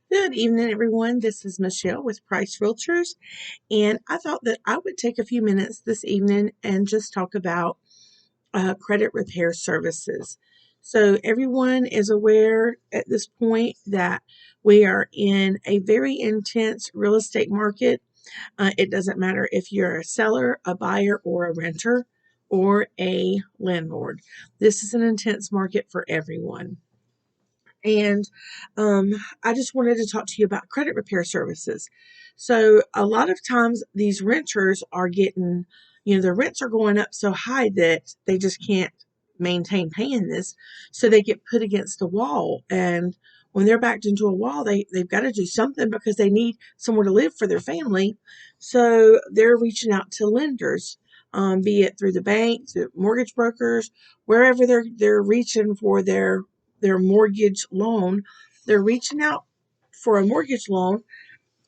Good evening, everyone. This is Michelle with Price Realtors, and I thought that I would take a few minutes this evening and just talk about credit repair services. So, everyone is aware at this point that we are in a very intense real estate market. It doesn't matter if you're a seller, a buyer, or a renter, or a landlord. This is an intense market for everyone. And I just wanted to talk to you about credit repair services. So, a lot of times these renters are getting, their rents are going up so high that they just can't maintain paying this. So, they get put against a wall. And when they're backed into a wall, they've got to do something because they need somewhere to live for their family. So, they're reaching out to lenders. Be it through the bank, through mortgage brokers, wherever they're reaching for their mortgage loan. They're reaching out for a mortgage loan,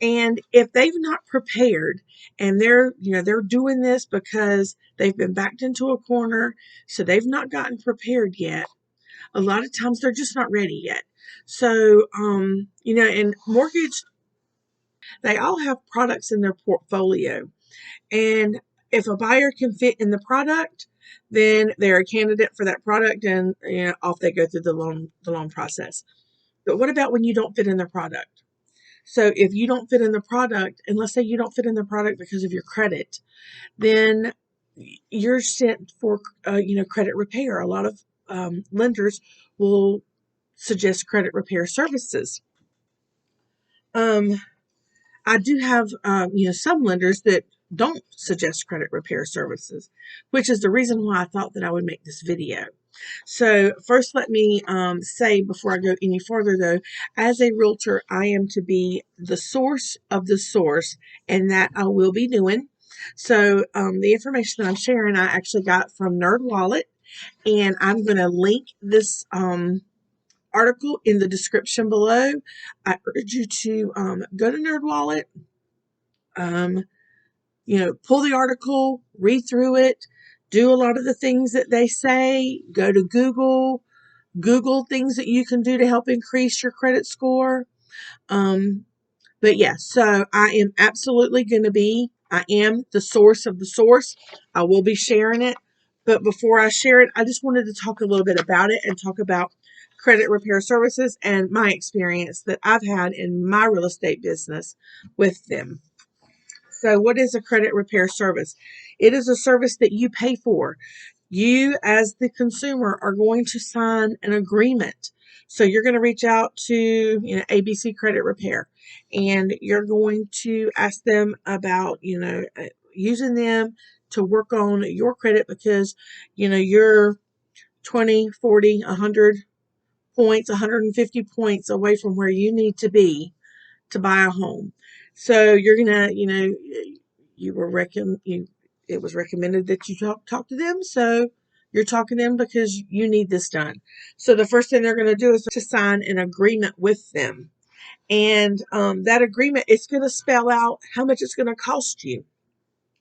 and if they've not prepared, and they're doing this because they've been backed into a corner, so they've not gotten prepared yet. A lot of times they're just not ready yet. So, in mortgage, they all have products in their portfolio, and if a buyer can fit in the product, then they're a candidate for that product, and off they go through the loan process. But what about when you don't fit in the product? So if you don't fit in the product, and let's say you don't fit in the product because of your credit, then you're sent for credit repair. A lot of lenders will suggest credit repair services. Um, I do have some lenders that don't suggest credit repair services, which is the reason why I thought that I would make this video. So first, let me say before I go any further, though, as a realtor, I am to be the source of the source, and that I will be doing. So the information that I'm sharing, I actually got from NerdWallet, and I'm going to link this article in the description below. I urge you to go to NerdWallet, um, pull the article, read through it, do a lot of the things that they say, go to Google things that you can do to help increase your credit score. But yeah, so I am absolutely going to I am the source of the source. I will be sharing it. But before I share it, I just wanted to talk a little bit about it and talk about credit repair services and my experience that I've had in my real estate business with them. So, what is a credit repair service? It is a service that you pay for. You, as the consumer, are going to sign an agreement. So, you're going to reach out to ABC Credit Repair, and you're going to ask them about using them to work on your credit because you're 20, 40, 100 points, 150 points away from where you need to be to buy a home. So you're gonna, you were it was recommended that you talk to them. So you're talking to them because you need this done. So the first thing they're going to do is to sign an agreement with them, and that agreement is going to spell out how much it's going to cost you.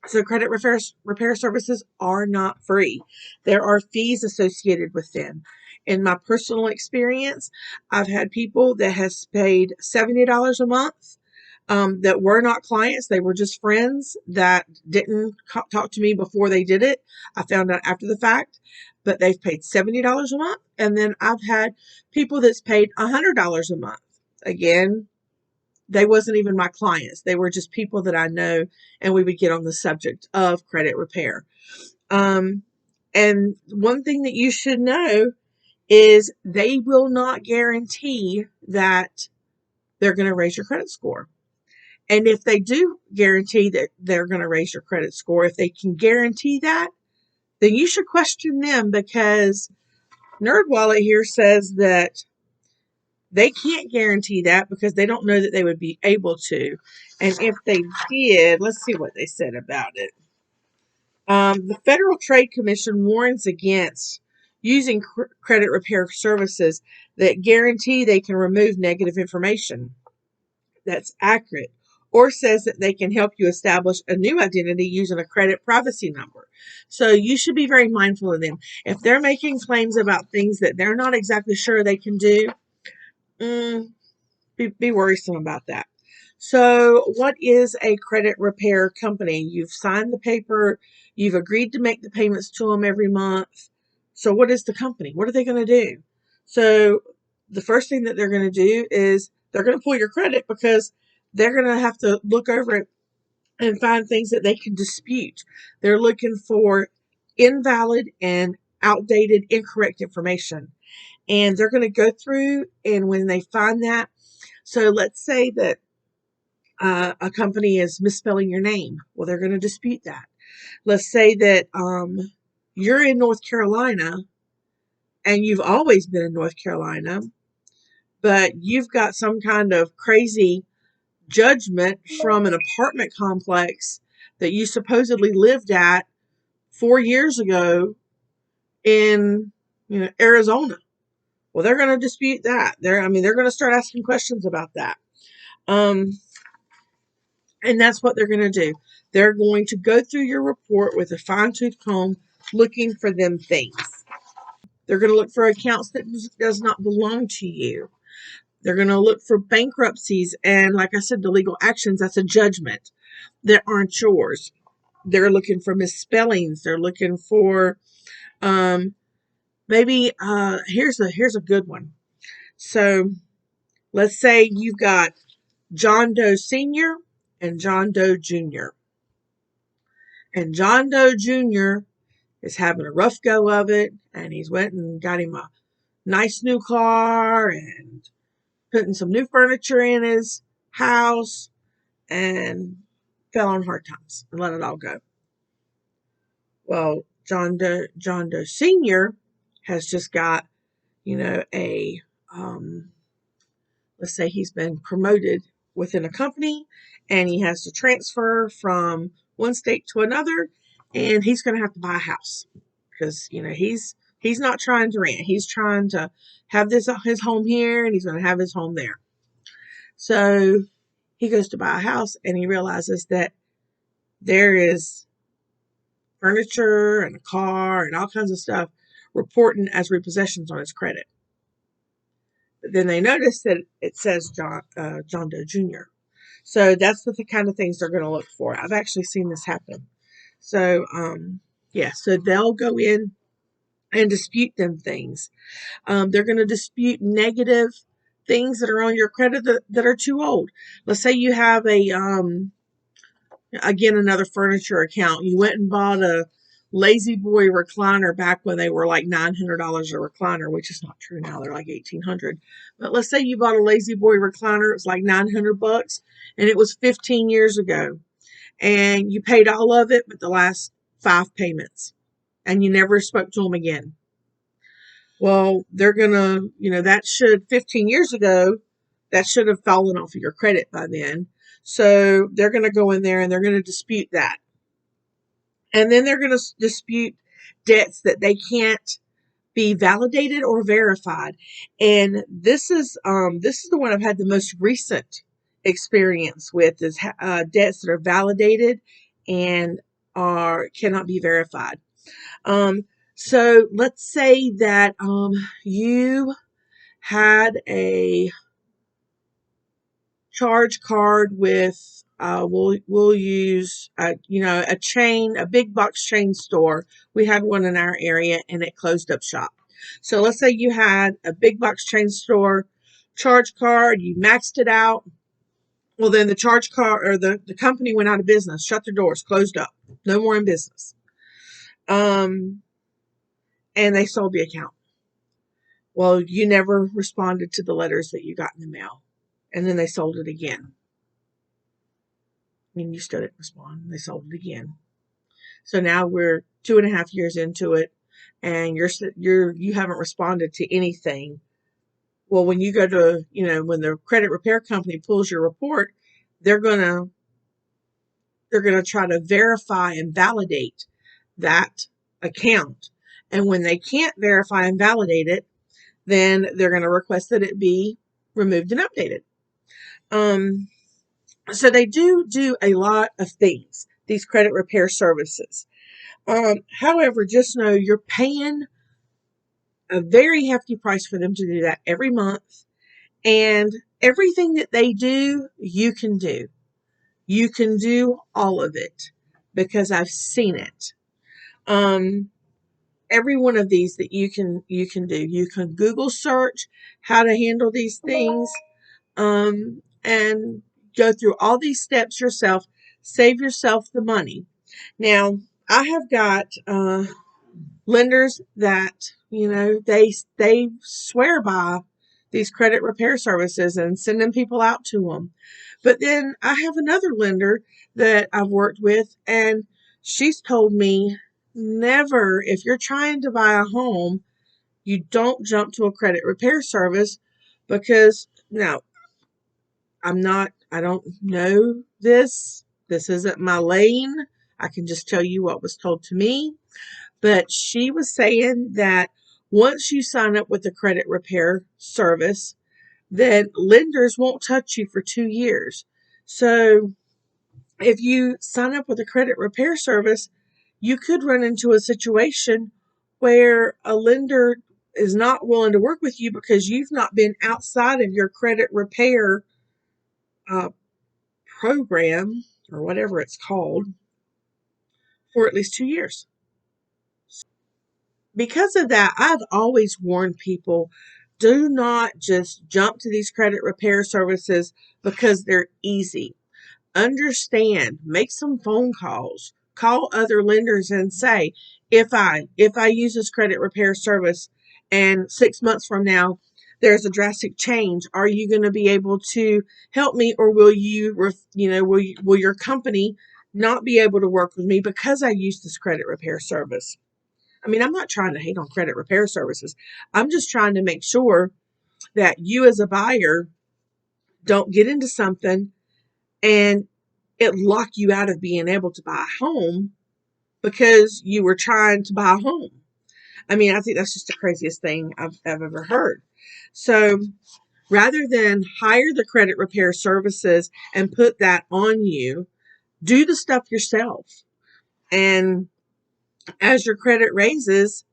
So credit repair services are not free. There are fees associated with them. In my personal experience, I've had people that has paid $70 a month that were not clients. They were just friends that didn't talk to me before they did it. I found out after the fact, but they've paid $70 a month. And then I've had people that's paid $100 a month. Again, they wasn't even my clients. They were just people that I know, and we would get on the subject of credit repair. And one thing that you should know is they will not guarantee that they're going to raise your credit score. And if they do guarantee that they're going to raise your credit score, if they can guarantee that, then you should question them because NerdWallet here says that they can't guarantee that because they don't know that they would be able to. And if they did, let's see what they said about it. The Federal Trade Commission warns against using credit repair services that guarantee they can remove negative information that's accurate or says that they can help you establish a new identity using a credit privacy number. So you should be very mindful of them. If they're making claims about things that they're not exactly sure they can do, be worrisome about that. So, what is a credit repair company? You've signed the paper, you've agreed to make the payments to them every month. So, what is the company? What are they going to do? So, the first thing that they're going to do is they're going to pull your credit because they're going to have to look over it and find things that they can dispute. They're looking for invalid and outdated, incorrect information. And they're going to go through, and when they find that, so let's say that a company is misspelling your name. Well, they're going to dispute that. Let's say that you're in North Carolina and you've always been in North Carolina, but you've got some kind of crazy judgment from an apartment complex that you supposedly lived at 4 years ago in Arizona. Well, they're going to dispute that. They're going to start asking questions about that. And that's what they're going to do. They're going to go through your report with a fine-tooth comb looking for them things. They're going to look for accounts that does not belong to you. They're going to look for bankruptcies and, like I said, the legal actions. That's a judgment that aren't yours. They're looking for misspellings. They're looking for maybe here's a good one. So let's say you've got John Doe Sr. and John Doe Jr. And John Doe Jr. is having a rough go of it, and he's went and got him a nice new car and putting some new furniture in his house and fell on hard times and let it all go. Well, John Doe Sr. has just got, a let's say he's been promoted within a company and he has to transfer from one state to another, and he's going to have to buy a house because he's not trying to rent. He's trying to have his home here, and he's going to have his home there. So he goes to buy a house and he realizes that there is furniture and a car and all kinds of stuff reporting as repossessions on his credit. But then they notice that it says John Doe Jr. So that's the kind of things they're going to look for. I've actually seen this happen. So, so they'll go in and dispute them things. They're going to dispute negative things that are on your credit that are too old. Let's say you have another furniture account. You went and bought a Lazy Boy recliner back when they were like $900 a recliner, which is not true now. They're like $1,800. But let's say you bought a Lazy Boy recliner. It was like $900, and it was 15 years ago. And you paid all of it but the last 5 payments, and you never spoke to them again. Well, they're going to, that should 15 years ago, that should have fallen off of your credit by then. So they're going to go in there and they're going to dispute that. And then they're going to dispute debts that they can't be validated or verified. And this is the one I've had the most recent experience with, is debts that are validated and cannot be verified. So let's say that you had a charge card with we'll use a big box chain store. We had one in our area and it closed up shop. So let's say you had a big box chain store charge card, you maxed it out. Well, then the charge card or the company went out of business, shut their doors, closed up, no more in business. And they sold the account. Well, you never responded to the letters that you got in the mail. And then they sold it again. And you still didn't respond. They sold it again. So now we're 2.5 years into it, and you haven't responded to anything. Well, when you go to, when the credit repair company pulls your report, they're gonna try to verify and validate that account. And when they can't verify and validate it, then they're going to request that it be removed and updated. So they do a lot of things, these credit repair services. However, just know you're paying a very hefty price for them to do that every month. And everything that they do, you can do. You can do all of it because I've seen it. Every one of these that you can do. You can Google search how to handle these things, and go through all these steps yourself. Save yourself the money. Now, I have got lenders that they swear by these credit repair services and sending people out to them. But then I have another lender that I've worked with, and she's told me never, if you're trying to buy a home, you don't jump to a credit repair service because now I don't know this. This isn't my lane. I can just tell you what was told to me. But she was saying that once you sign up with a credit repair service, then lenders won't touch you for 2 years. So if you sign up with a credit repair service, you could run into a situation where a lender is not willing to work with you because you've not been outside of your credit repair uh, program or whatever it's called for at least 2 years. Because of that, I've always warned people, do not just jump to these credit repair services because they're easy. Understand, make some phone calls, call other lenders and say, if I use this credit repair service and 6 months from now there's a drastic change, are you going to be able to help me, or will will your company not be able to work with me because I use this credit repair service? I mean, I'm not trying to hate on credit repair services. I'm just trying to make sure that you as a buyer don't get into something and it lock you out of being able to buy a home because you were trying to buy a home. I mean, I think that's just the craziest thing I've ever heard. So rather than hire the credit repair services and put that on you, do the stuff yourself. And as your credit raises,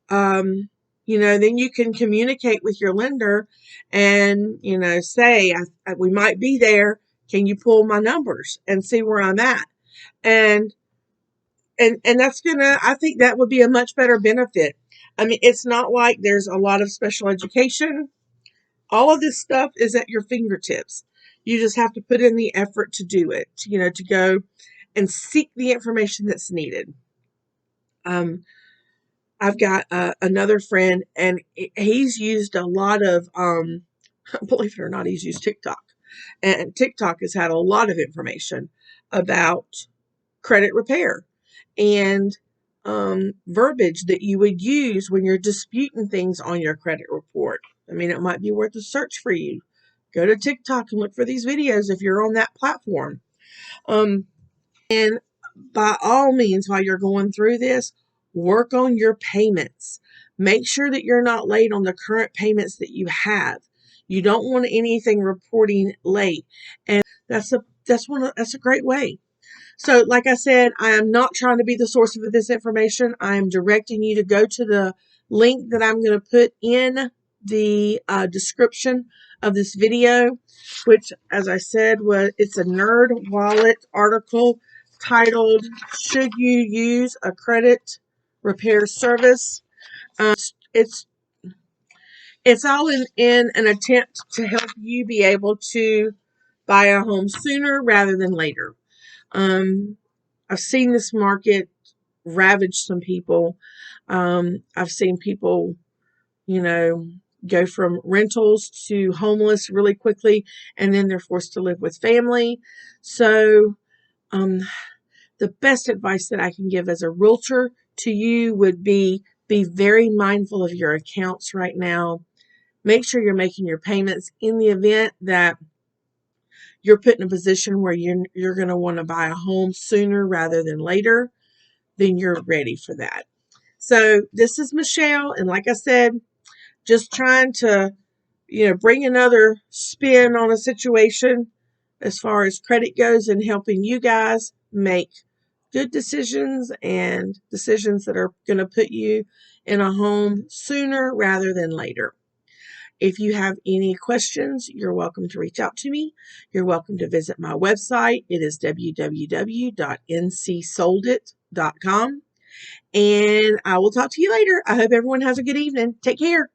then you can communicate with your lender and, say, we might be there. Can you pull my numbers and see where I'm at? And that's I think that would be a much better benefit. I mean, it's not like there's a lot of special education. All of this stuff is at your fingertips. You just have to put in the effort to do it, to go and seek the information that's needed. I've got another friend, and he's used a lot of, believe it or not, he's used TikTok. And TikTok has had a lot of information about credit repair and verbiage that you would use when you're disputing things on your credit report. I mean, it might be worth a search for you. Go to TikTok and look for these videos if you're on that platform. And by all means, while you're going through this, work on your payments. Make sure that you're not late on the current payments that you have. You don't want anything reporting late. And that's a great way. So, like I said, I am not trying to be the source of this information. I am directing you to go to the link that I'm going to put in the description of this video, which, as I said, it's a Nerd Wallet article titled "Should You Use a Credit Repair Service?" It's it's all in an attempt to help you be able to buy a home sooner rather than later. I've seen this market ravage some people. I've seen people, go from rentals to homeless really quickly, and then they're forced to live with family. So, the best advice that I can give as a realtor to you would be very mindful of your accounts right now. Make sure you're making your payments. In the event that you're put in a position where you're going to want to buy a home sooner rather than later, then you're ready for that. So this is Michelle, and like I said, just trying to, bring another spin on a situation as far as credit goes and helping you guys make good decisions and decisions that are going to put you in a home sooner rather than later. If you have any questions, you're welcome to reach out to me. You're welcome to visit my website. It is www.ncsoldit.com. And I will talk to you later. I hope everyone has a good evening. Take care.